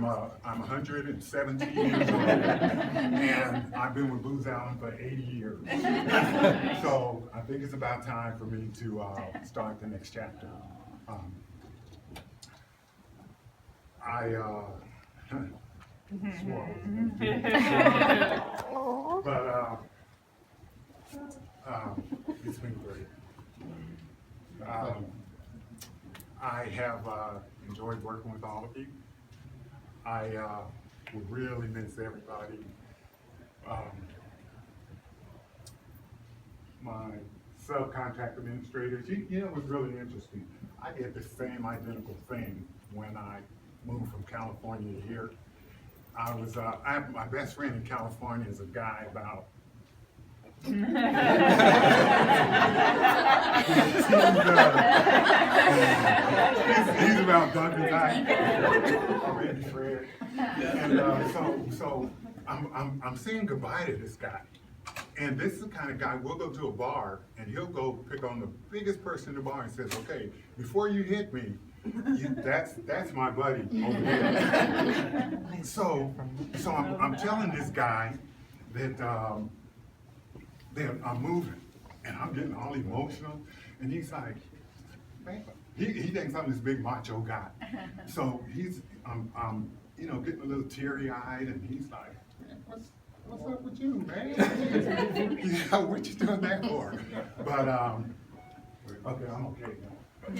I'm 117 years old, and I've been with Booz Allen for 80 years. So I think it's about time for me to start the next chapter. Swore. But it's been great. I have enjoyed working with all of you. I would really miss everybody. My subcontract administrators, you know, it was really interesting. I did the same identical thing when I moved from California here. My best friend in California is a guy about he's about Duncan or maybe Fred. And so I'm saying goodbye to this guy. And this is the kind of guy, we'll go to a bar and he'll go pick on the biggest person in the bar and says, okay, before you hit me, that's my buddy over there. So I'm telling this guy that I'm moving and I'm getting all emotional, and he's like, man, he thinks I'm this big macho guy. So I'm you know, getting a little teary-eyed, and he's like, man, what's up with you, man? Yeah, what you doing that for? But okay, I'm okay now. But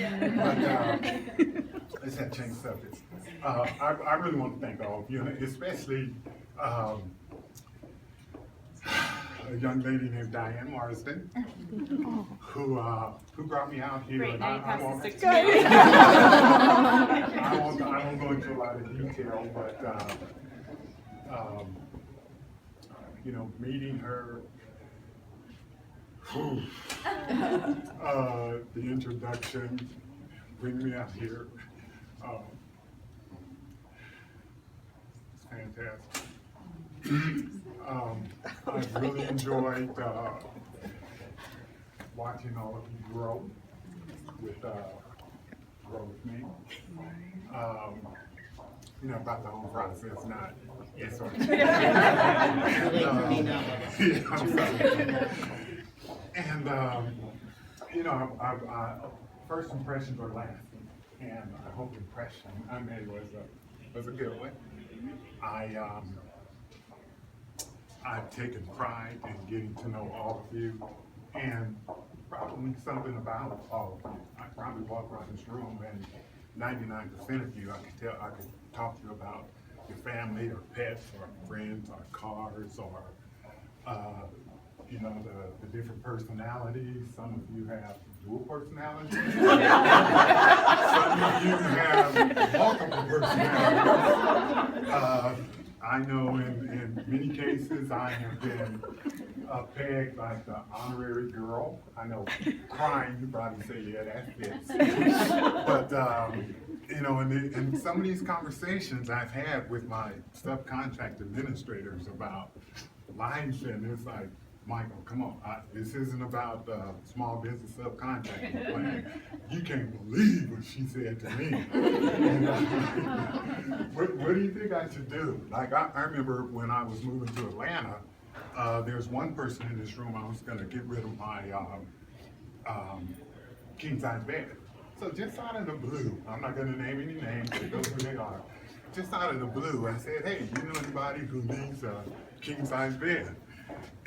let's have change subjects. I really want to thank all of you, and especially a young lady named Diane Marsden, who brought me out here. Great, now you pass the 6 I won't go into a lot of detail, but you know, meeting her, the introduction, bringing me out here, it's fantastic. I've really enjoyed watching all of you grow with me. You know, about the whole process, not yes or no. Yeah, I'm sorry. And you know, first impressions are lasting, and I hope impression I made was a good one. I've taken pride in getting to know all of you, and probably something about all of you. I probably walk around this room and 99% of you, I could talk to you about your family or pets or friends or cars or you know, the different personalities. Some of you have dual personalities. Some of you have multiple personalities. I know in many cases I have been pegged like the honorary girl. I know crying, you probably say, yeah, that fits. But, you know, in some of these conversations I've had with my subcontract administrators about life, and it's like, Michael, come on, this isn't about the small business subcontracting plan. You can't believe what she said to me. What do you think I should do? Like, I remember when I was moving to Atlanta, there's one person in this room, I was gonna get rid of my king size bed. So just out of the blue, I'm not gonna name any names, they know who they are. Just out of the blue, I said, hey, you know anybody who needs a king size bed?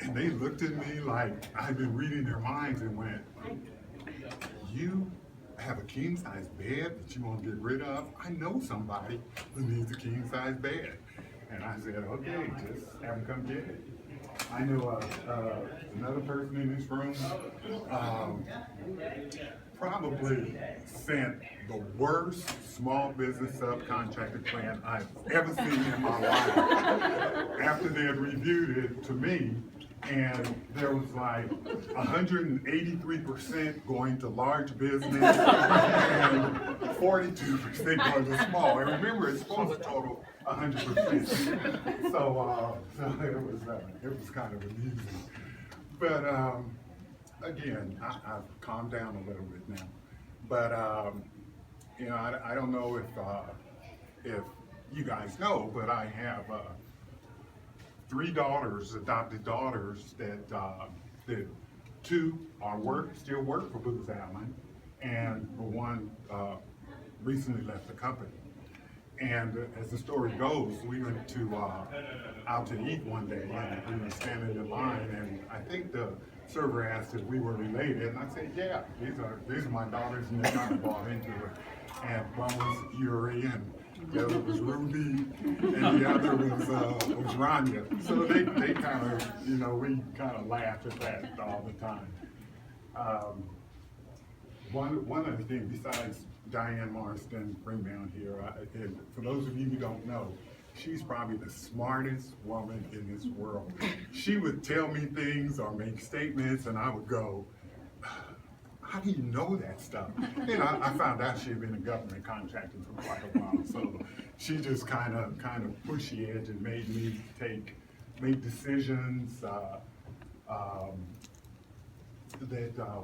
And they looked at me like I'd been reading their minds and went, you have a king size bed that you want to get rid of? I know somebody who needs a king size bed. And I said, okay, just have them come get it. I know another person in this room probably sent the worst small business subcontractor plan I've ever seen in my life. After they had reviewed it to me, and there was like 183% going to large business and 42% going to small. And remember, it's supposed to total 100%. So it was kind of amusing. But again, I've calmed down a little bit now. But you know, I don't know if you guys know, but I have three daughters, adopted daughters that two still work for Booz Allen, and one recently left the company. And as the story goes, we went out to eat one day, and we were standing in line, and I think the server asked if we were related, and I said, yeah, these are my daughters, and they kind of bought into it. And one was Yuri, and the other was Ruby, and the other was Rania. So they kind of, we kind of laugh at that all the time. One other thing, besides Diane Marston, bring down here, and for those of you who don't know, she's probably the smartest woman in this world. She would tell me things or make statements, and I would go, how do you know that stuff? And I found out she had been in government contracting for quite a while, so she just kind of pushed the edge and made me make decisions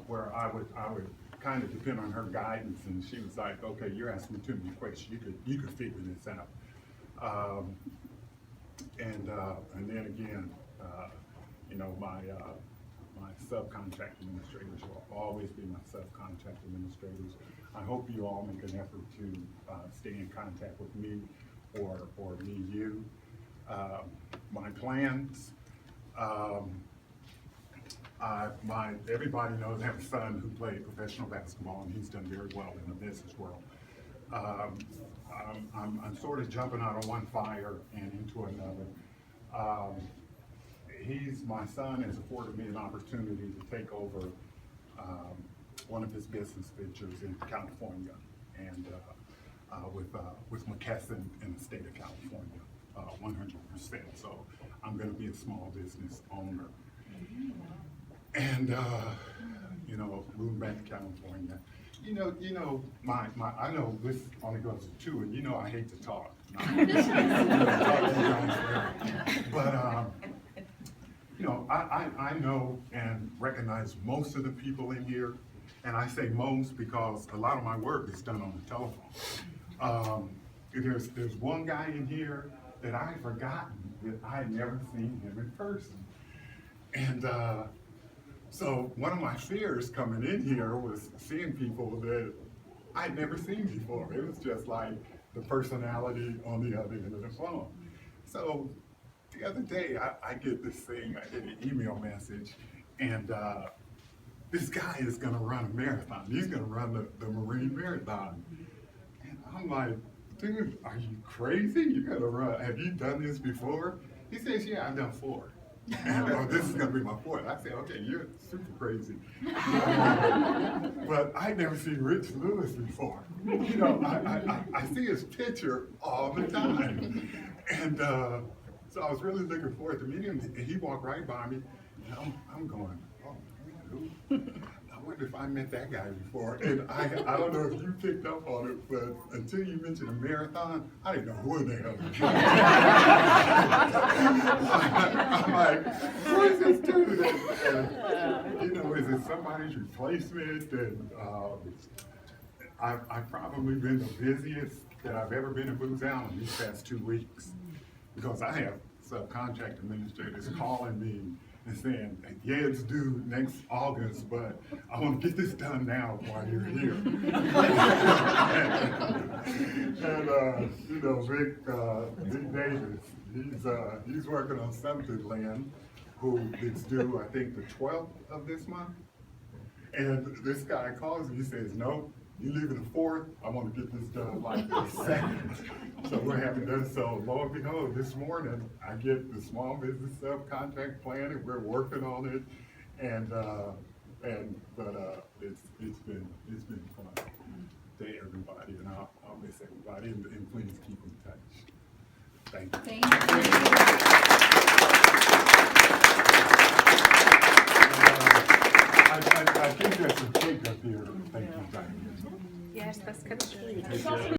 where I would kind of depend on her guidance, and she was like, okay, you're asking me too many questions, you could figure this out. And then again, my subcontract administrators will always be my subcontract administrators. I hope you all make an effort to stay in contact with me or me, you. My plans, everybody knows I have a son who played professional basketball, and he's done very well in the business world. I'm sort of jumping out of one fire and into another. My son has afforded me an opportunity to take over one of his business ventures in California, and with McKesson in the state of California, 100%. So I'm going to be a small business owner. And moving back to California, I know this only goes to two, and I hate to talk. But I know and recognize most of the people in here, and I say most because a lot of my work is done on the telephone. There's one guy in here that I had forgotten that I had never seen him in person. And so one of my fears coming in here was seeing people that I'd never seen before. It was just like the personality on the other end of the phone. So the other day, I get this thing, I get an email message, and this guy is gonna run a marathon. He's gonna run the Marine Marathon. And I'm like, dude, are you crazy? You're gonna run, have you done this before? He says, yeah, I've done 4. And this is gonna be my 4th. I said, okay, you're super crazy. But I'd never seen Rich Lewis before. I see his picture all the time. And so I was really looking forward to meeting him. And he walked right by me, and I'm going, oh, I wonder if I met that guy before. And I don't know if you picked up on it, but until you mentioned a marathon, I didn't know who the hell it was. I'm like, who is this dude? And, is it somebody's replacement? And I've probably been the busiest that I've ever been in Booz Allen these past 2 weeks, because I have subcontract administrators calling me and saying, yeah, it's due next August, but I want to get this done now while you're here. And Vic Davis, he's working on something land, who it's due, I think, the 12th of this month. And this guy calls me, he says, no, you leave it the 4th, I want to get this done like the 2nd. So we're having done so. Lo and behold, this morning I get the small business subcontract plan, and we're working on it. But it's been fun to everybody, and I'll miss everybody, and please keep in touch. Thank you. Thank you. I think there's some cake up here. Thank you, Diane. Yes, that's good.